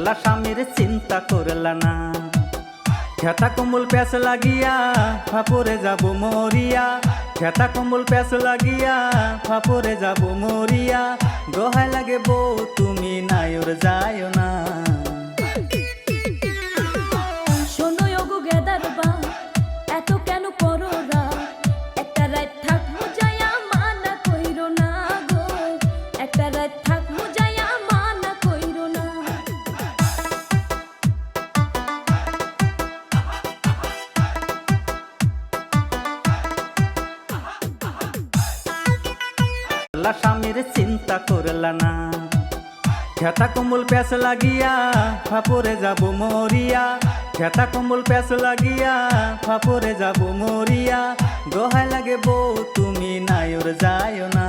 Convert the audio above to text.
আল্লাহ স্বামীর চিন্তা করলা না। খেতা কম্বল প্যাস লাগিয়া ফাপরে যাব মরিয়া, খেতা কম্বল প্যাস লাগিয়া ফাপরে যাব মরিয়া। দোহাই লাগে বউ তুমি নায়র যায় না। শোনো ওগো গেদার বা এত কেন করো রাগ, একটা রাত থাকবো যায়া মানা কইরো না গো, একটা রাত থাকবো যায়া মানা কইরো না। আল্লাহ স্বামীর চিন্তা করলা না। খেতা কম্বল প্যাস লাগিয়া ফাপরে যাব মরিয়া, খেতা কম্বল প্যাস লাগিয়া ফাপরে যাব মরিয়া। দোহাই লাগে বউ তুমি নায়র যায় না।